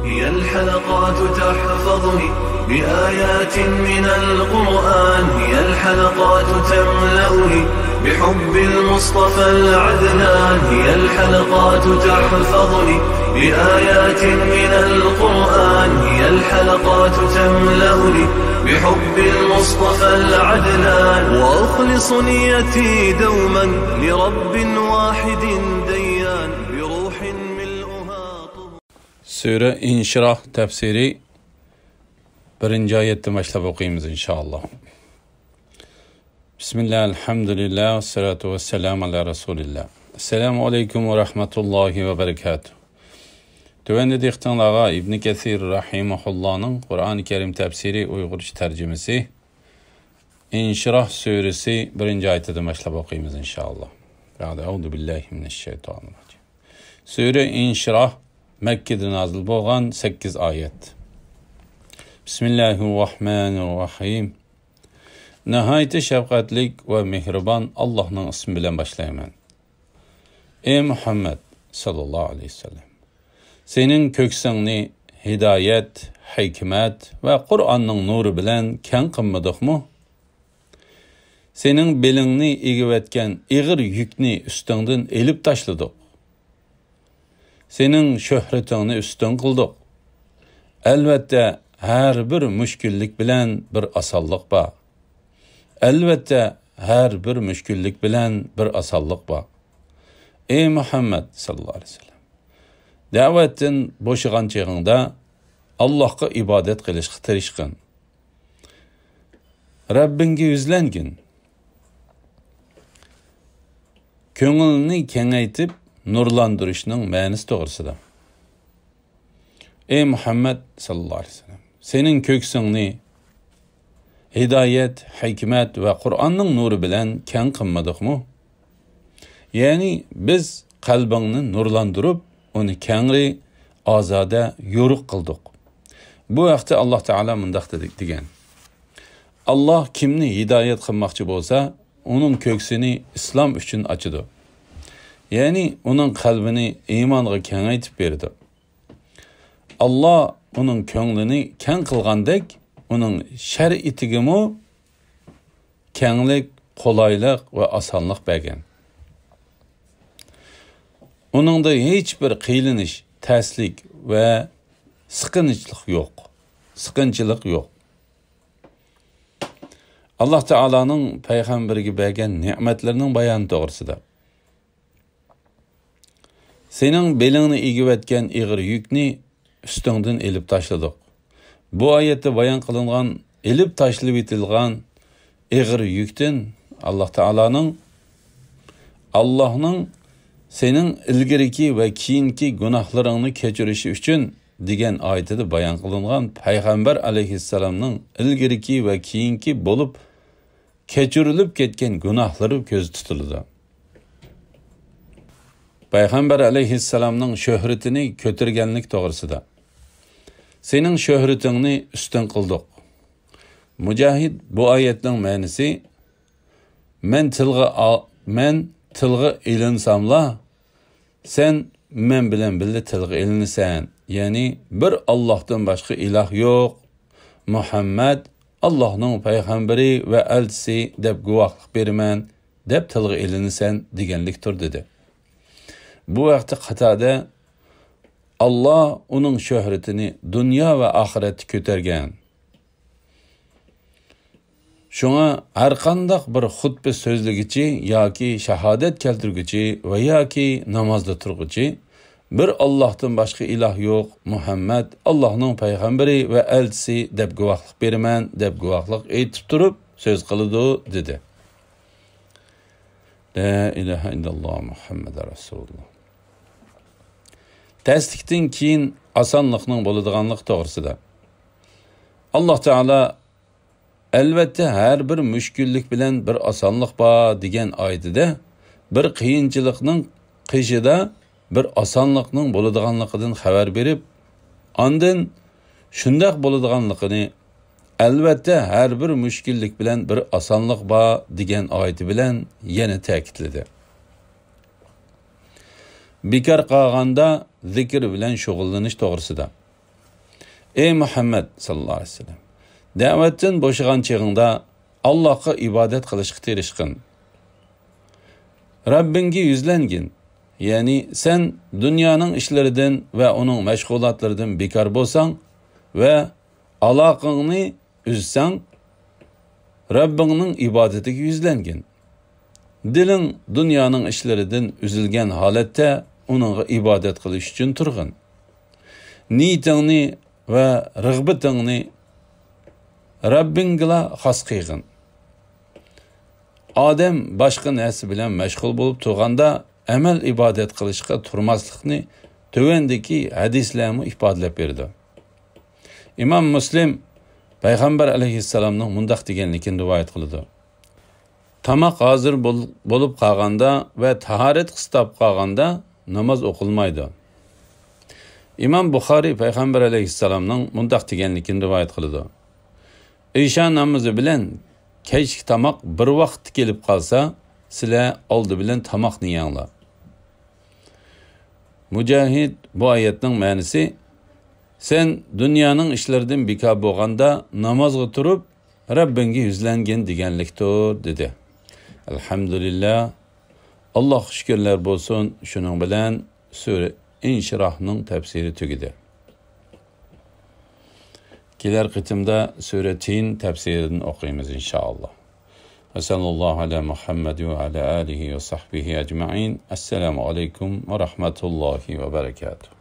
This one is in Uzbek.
هي الحلقات تحفظني بآيات من القرآن، هي الحلقات تملأني بحب المصطفى العدنان، هي الحلقات تحفظني بآيات من القرآن، هي الحلقات تملأني بحب المصطفى العدنان، وأخلص نيتي دوما لرب واحد ديان بروح ملؤها طهور. Sure İnşirah tefsiri 1. ayetten başlayıp okuyayımız inşallah. Bismillah, elhamdülillah, salatu ve selamu ala Resulillah. Esselamu aleyküm ve rahmetullahi ve berekatuhu. Tövende diktanlağa İbn Kesir Rahimahullah'ın Kur'an-ı Kerim tefsiri Uygurca tercümesi İnşirah suresi 1. ayetten başlayıp okuyayımız inşallah. Euzu billahi mineşşeytanirracim. Sure İnşirah Mekke'de nazil bolgan 8 ayet. Bismillahirrahmanirrahim. Nihayet şefkatlik ve mehriban Allah'ın ismi bilen başlayayım. Ey Muhammed sallallahu aleyhi ve sellem. Senin köksüni hidayet, hikmet ve Kur'an'ın nuru bilen ken kımmadık mı? Senin belini egivetken ağır yükni üstünden elip taşladık. Senin şöhretini üstün kıldık. Elbette her bir müşkillik bilen bir asallık ba. Elbette her bir müşkillik bilen bir asallık ba. Ey Muhammed sallallahu aleyhi ve sellem. Davetin boşıgan çağında Allah'a ibadet kılışkı tirişkin. Rabbinge yüzlengin. Köngülünü kengaytip nurlandırışının manisi doğrusuda. Ey Muhammed sallallahu aleyhi ve sellem. Senin köksünü hidayet, hikmet ve Kur'an'ın nuru bilen ken kılmadık mı? Yani biz kalbini nurlandırıp onu kenri azade yoruk kıldık. Bu vakti Allah Teala mındak dedik degen. Allah kimni hidayet kılmakçı bolsa onun köksünü İslam üçün açıdı. Yani onun kalbini imanға kengaytip berdi. Allah onun köңlini ken kılgandek onun şer'itigimi kenglik, kolaylık ve asanlık bergen. Onunda hiçbir kıylaniş, terslik ve sıkınçılık yok. Sıkınçılık yok. Allah Teala'nın peygamberiga bergen nimetlerinin bayanı doğrusuda. Senin belini egivetken ağır yükni üstünden elip taşladık. Bu ayette bayan kılıngan, elip taşlı bitilgan ağır yükten Allah'ın senin ilgiriki ve kiyinki günahlarını keçirişi üçün degen ayette bayan kılıngan Peygamber aleyhisselamның ilgiriki ve kiyinki bolup keçirilip ketken günahları köz tutuldu. Peygamber aleyhisselamның şöhretini kötürgenlik doğrusuda. Senin şöhretini üstün kıldık. Mücahid bu ayetin manisi men tılgı ilinsamla sen men bilen bildi tılgı ilinsen. Yani bir Allah'tan başka ilah yok. Muhammed Allah'ın peygamberi ve elçisi dep guvaklık bermen dep tılgı ilinsen degenliktir dedi. Bu vakti Katade Allah onun şöhretini dünya ve ahireti kötergen. Şuna her kandak bir hutbe sözlügiçi yaki şehadet keltirgiçi ve yaki namazda turguçi bir Allah'tan başka ilah yok. Muhammed Allah'ın peygamberi ve elçisi dep guvaklık bermen dep guvaklık eytip turup söz kılıdı dedi. La ilahe illallah Muhammed Resulullah. Təsdikdən keyin asanlıqның boladiganlıq doğrusuda. Allah Teala elbette her bir müşküllik bilen bir asanlıq ba degen ayetide bir qiyinchilikning qishida bir asanlıqның boladiganligidan xabar berip, ondan shundaq boladiganligini elbette her bir müşküllik bilen bir asanlıq ba degen ayeti bilen yana ta'kidladi. Bekar qolganda zikr bilan shug'ullanish to'g'risida. Ey Muhammed sallallahu aleyhi ve sellem, da'vatdan bo'shagan chig'ingda Allohga ibodat qilishga tirishqin. Rabbingga yuzlangin. Ya'ni sen dunyoning ishlaridan va uning mashg'ulotlaridan bekor bo'lsang va aloqangni uzsang, Rabbingning ibodatiga yuzlangin. Diling dunyoning ishlaridan uzilgan holatda uningga ibodat qilish uchun turg'in. Niyatingni va rag'batingni Rabbingga xos qilgin. Odam boshqa narsa bilan mashg'ul bo'lib turganda amal ibodat qilishga turmaslikni tövendeki hadislarni ifodalab berdi. Imom Muslim Payg'ambar alayhissalomning mundaq deganligini rivoyat qildi. Tamoq hozir bo'lib qolganda va tahorat qistab qolganda namoz o'qilmaydi. Imom Buxoriy Payg'ambar alayhissalomning mundaq deganligini rivoyat qildi. Isha namozi bilan kechki tamoq bir vaqt kelib qolsa, sizlar oldi bilan tamoqni yenglar. Mujahid bu oyatning ma'nosi, sen dunyoning ishlaridan bekor bo'lganda namozga turib Rabbingga yuzlangin deganlikdir dedi. Alhamdulillah. Alloh shukrlar bo'lsin. Shuning bilan sura İnşirahning tafsiri tugadi. Kelar qitimda sura Tin tafsirini o'qiymiz inshaalloh. Sallallahu ala Muhammad va ala alihi va sahbihi ajma'in. Assalomu alaykum va rahmatullohi va barakatuh.